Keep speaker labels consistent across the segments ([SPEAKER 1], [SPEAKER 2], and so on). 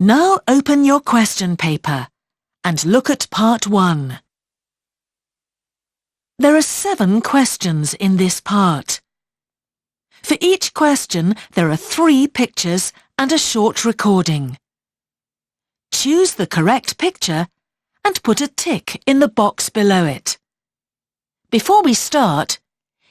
[SPEAKER 1] Now open your question paper and look at part 1. There are 7 questions in this part. For each question, there are 3 pictures and a short recording. Choose the correct picture and put a tick in the box below it. Before we start,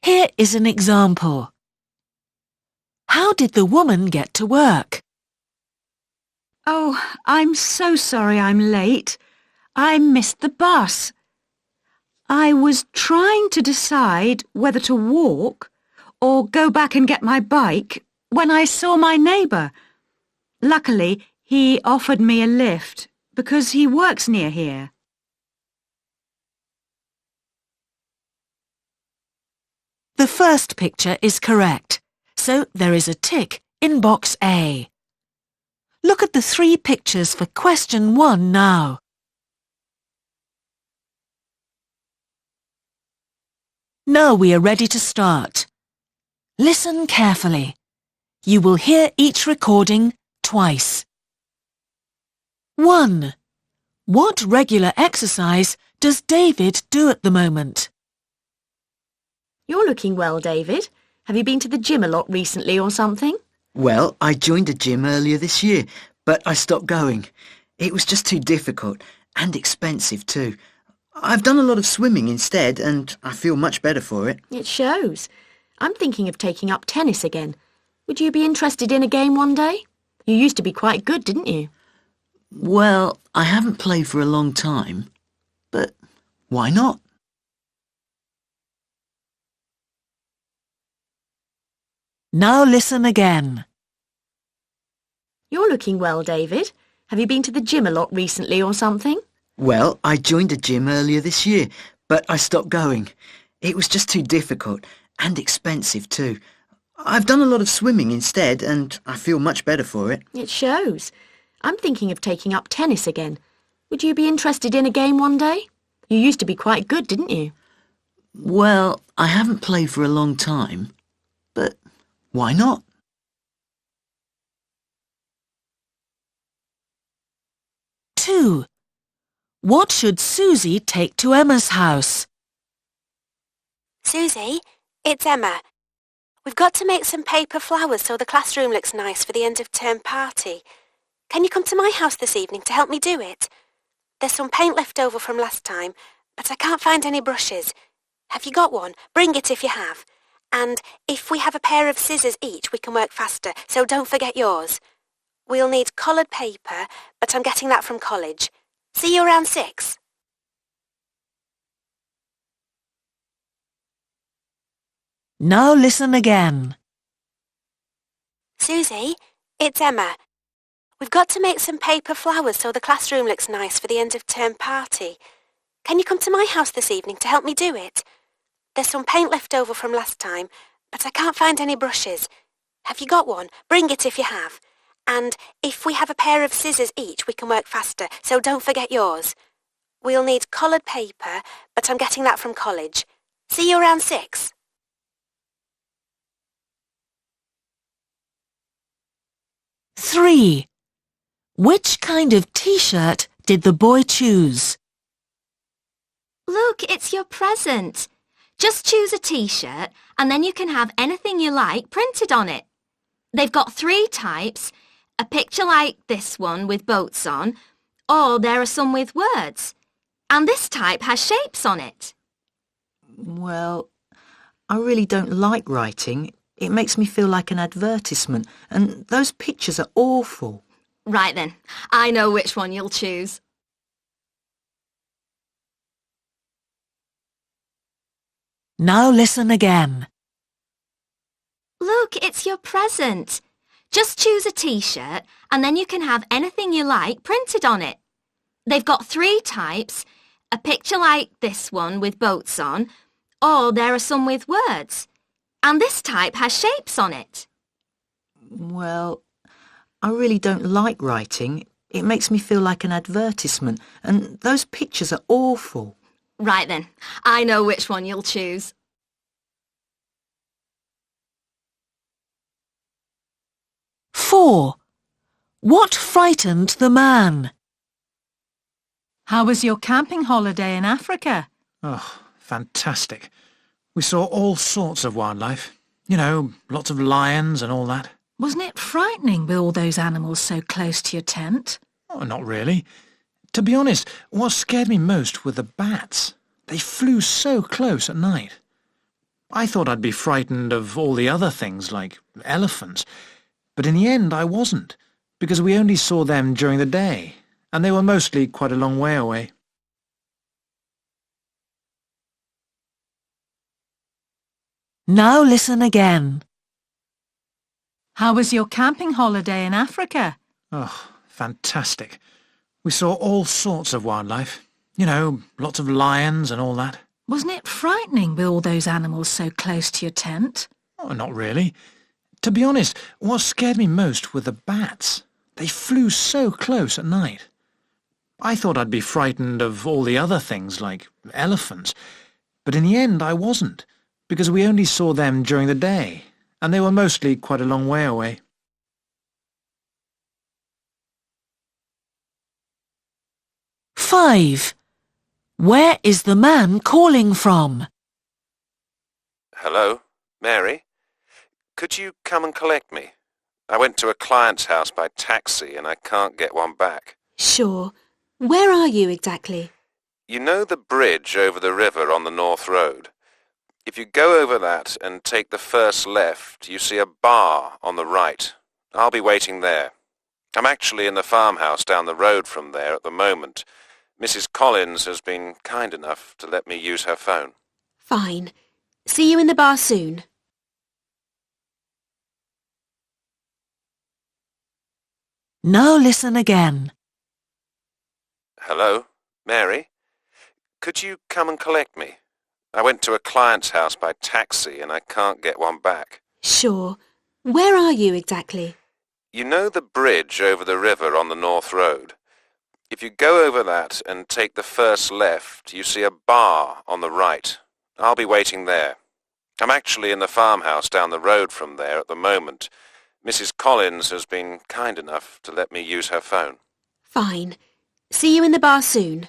[SPEAKER 1] here is an example. How did the woman get to work?
[SPEAKER 2] Oh, I'm so sorry I'm late. I missed the bus. I was trying to decide whether to walk or go back and get my bike when I saw my neighbour. Luckily, he offered me a lift because he works near here.
[SPEAKER 1] The first picture is correct, so there is a tick in box A. Look at the 3 pictures for question 1 now. Now we are ready to start. Listen carefully. You will hear each recording twice. 1. What regular exercise does David do at the moment?
[SPEAKER 3] You're looking well, David. Have you been to the gym a lot recently or something?
[SPEAKER 4] Well, I joined a gym earlier this year, but I stopped going. It was just too difficult and expensive too. I've done a lot of swimming instead and I feel much better for it.
[SPEAKER 3] It shows. I'm thinking of taking up tennis again. Would you be interested in a game one day? You used to be quite good, didn't you?
[SPEAKER 4] Well, I haven't played for a long time, but why not?
[SPEAKER 1] Now listen again.
[SPEAKER 3] You're looking well, David. Have you been to the gym a lot recently or something?
[SPEAKER 4] Well, I joined a gym earlier this year, but I stopped going. It was just too difficult and expensive too. I've done a lot of swimming instead and I feel much better for it.
[SPEAKER 3] It shows. I'm thinking of taking up tennis again. Would you be interested in a game one day? You used to be quite good, didn't you?
[SPEAKER 4] Well, I haven't played for a long time, but why not?
[SPEAKER 1] Two. What should Susie take to Emma's house?
[SPEAKER 5] Susie, it's Emma. We've got to make some paper flowers so the classroom looks nice for the end of term party. Can you come to my house this evening to help me do it? There's some paint left over from last time, but I can't find any brushes. Have you got one? Bring it if you have. And if we have a pair of scissors each, we can work faster, so don't forget yours. We'll need coloured paper, but I'm getting that from college. See you around 6.
[SPEAKER 1] Now listen again.
[SPEAKER 5] Susie, it's Emma. We've got to make some paper flowers so the classroom looks nice for the end of term party. Can you come to my house this evening to help me do it? There's some paint left over from last time, but I can't find any brushes. Have you got one? Bring it if you have. And if we have a pair of scissors each, we can work faster, so don't forget yours. We'll need coloured paper, but I'm getting that from college. See you around 6.
[SPEAKER 1] 3. Which kind of t-shirt did the boy choose?
[SPEAKER 6] Look, it's your present. Just choose a t-shirt and then you can have anything you like printed on it. They've got 3 types, a picture like this one with boats on, or there are some with words. And this type has shapes on it.
[SPEAKER 7] Well, I really don't like writing. It makes me feel like an advertisement, and those pictures are awful.
[SPEAKER 6] Right then, I know which one you'll choose.
[SPEAKER 1] Now listen again.
[SPEAKER 6] Look, it's your present. Just choose a t-shirt and then you can have anything you like printed on it. They've got 3 types, a picture like this one with boats on, or there are some with words. And this type has shapes on it.
[SPEAKER 7] Well, I really don't like writing. It makes me feel like an advertisement, and those pictures are awful.
[SPEAKER 6] Right then, I know which one you'll choose.
[SPEAKER 1] 4. What frightened the man?
[SPEAKER 2] How was your camping holiday in Africa?
[SPEAKER 8] Oh, fantastic. We saw all sorts of wildlife. You know, lots of lions and all that.
[SPEAKER 2] Wasn't it frightening with all those animals so close to your tent?
[SPEAKER 8] Oh, not really. To be honest, what scared me most were the bats. They flew so close at night. I thought I'd be frightened of all the other things, like elephants, but in the end I wasn't, because we only saw them during the day, and they were mostly quite a long way away.
[SPEAKER 1] Now listen again.
[SPEAKER 2] How was your camping holiday in Africa?
[SPEAKER 8] Oh, fantastic. We saw all sorts of wildlife. You know, lots of lions and all that.
[SPEAKER 2] Wasn't it frightening with all those animals so close to your tent?
[SPEAKER 8] Oh, not really. To be honest, what scared me most were the bats. They flew so close at night. I thought I'd be frightened of all the other things, like elephants, but in the end I wasn't, because we only saw them during the day, and they were mostly quite a long way away.
[SPEAKER 1] Five. Where is the man calling from?
[SPEAKER 9] Hello, Mary? Could you come and collect me? I went to a client's house by taxi and I can't get one back.
[SPEAKER 5] Sure. Where are you exactly?
[SPEAKER 9] You know the bridge over the river on the North Road? If you go over that and take the first left, you see a bar on the right. I'll be waiting there. I'm actually in the farmhouse down the road from there at the moment. Mrs. Collins has been kind enough to let me use her phone.
[SPEAKER 5] Fine. See you in the bar soon.
[SPEAKER 1] Now listen again.
[SPEAKER 9] Hello, Mary? Could you come and collect me? I went to a client's house by taxi and I can't get one back.
[SPEAKER 5] Sure. Where are you exactly?
[SPEAKER 9] You know the bridge over the river on the North Road? If you go over that and take the first left, you see a bar on the right. I'll be waiting there. I'm actually in the farmhouse down the road from there at the moment. Mrs. Collins has been kind enough to let me use her phone.
[SPEAKER 5] Fine. See you in the bar soon.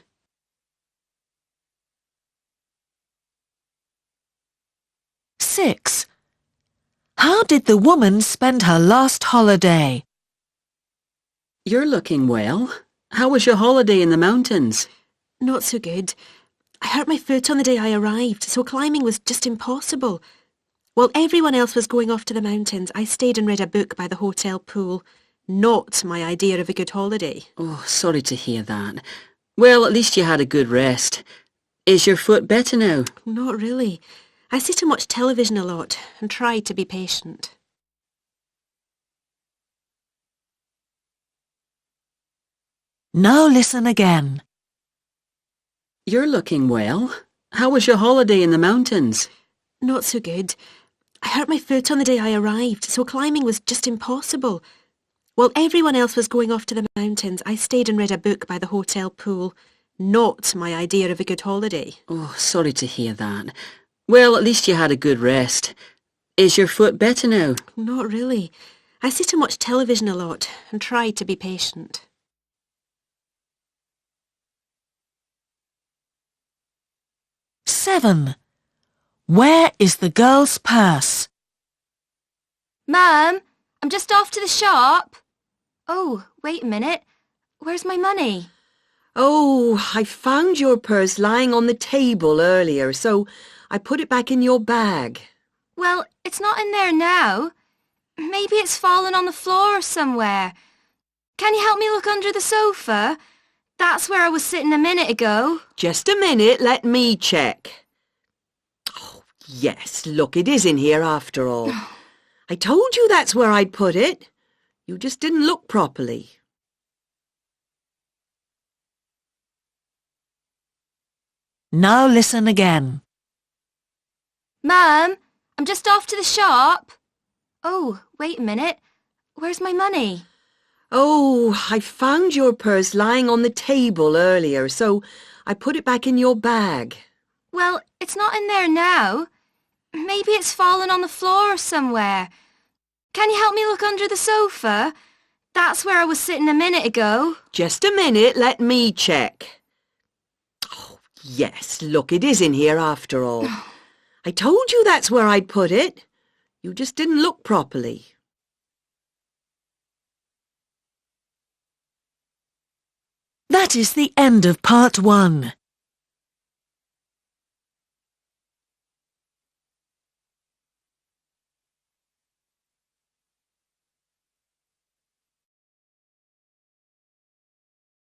[SPEAKER 1] Six. How did the woman spend her last holiday?
[SPEAKER 10] You're looking well. How was your holiday in the mountains?
[SPEAKER 5] Not so good. I hurt my foot on the day I arrived, so climbing was just impossible. While everyone else was going off to the mountains, I stayed and read a book by the hotel pool. Not my idea of a good holiday.
[SPEAKER 10] Oh, sorry to hear that. Well, at least you had a good rest. Is your foot better now?
[SPEAKER 5] Not really. I sit and watch television a lot and try to be patient.
[SPEAKER 1] Now listen again.
[SPEAKER 10] You're looking well. How was your holiday in the mountains?
[SPEAKER 5] Not so good. I hurt my foot on the day I arrived, so climbing was just impossible. While everyone else was going off to the mountains, I stayed and read a book by the hotel pool. Not my idea of a good holiday.
[SPEAKER 10] Oh, sorry to hear that. Well, at least you had a good rest. Is your foot better now?
[SPEAKER 5] Not really. I sit and watch television a lot and try to be patient.
[SPEAKER 1] Seven. Where is the girl's purse?
[SPEAKER 6] Mum, I'm just off to the shop. Oh, wait a minute. Where's my money?
[SPEAKER 10] Oh, I found your purse lying on the table earlier, so I put it back in your bag.
[SPEAKER 6] Well, it's not in there now. Maybe it's fallen on the floor or somewhere. Can you help me look under the sofa? That's where I was sitting a minute ago.
[SPEAKER 10] Just a minute, let me check. Oh, yes, look, it is in here after all. I told you that's where I'd put it. You just didn't look properly.
[SPEAKER 1] Now listen again.
[SPEAKER 6] Mum, I'm just off to the shop. Oh, wait a minute. Where's my money?
[SPEAKER 10] Oh, I found your purse lying on the table earlier, so I put it back in your bag.
[SPEAKER 6] Well, it's not in there now. Maybe it's fallen on the floor or somewhere. Can you help me look under the sofa? That's where I was sitting a minute ago.
[SPEAKER 10] Just a minute, let me check. Oh, yes, look, it is in here after all. I told you that's where I'd put it. You just didn't look properly.
[SPEAKER 1] That is the end of part 1.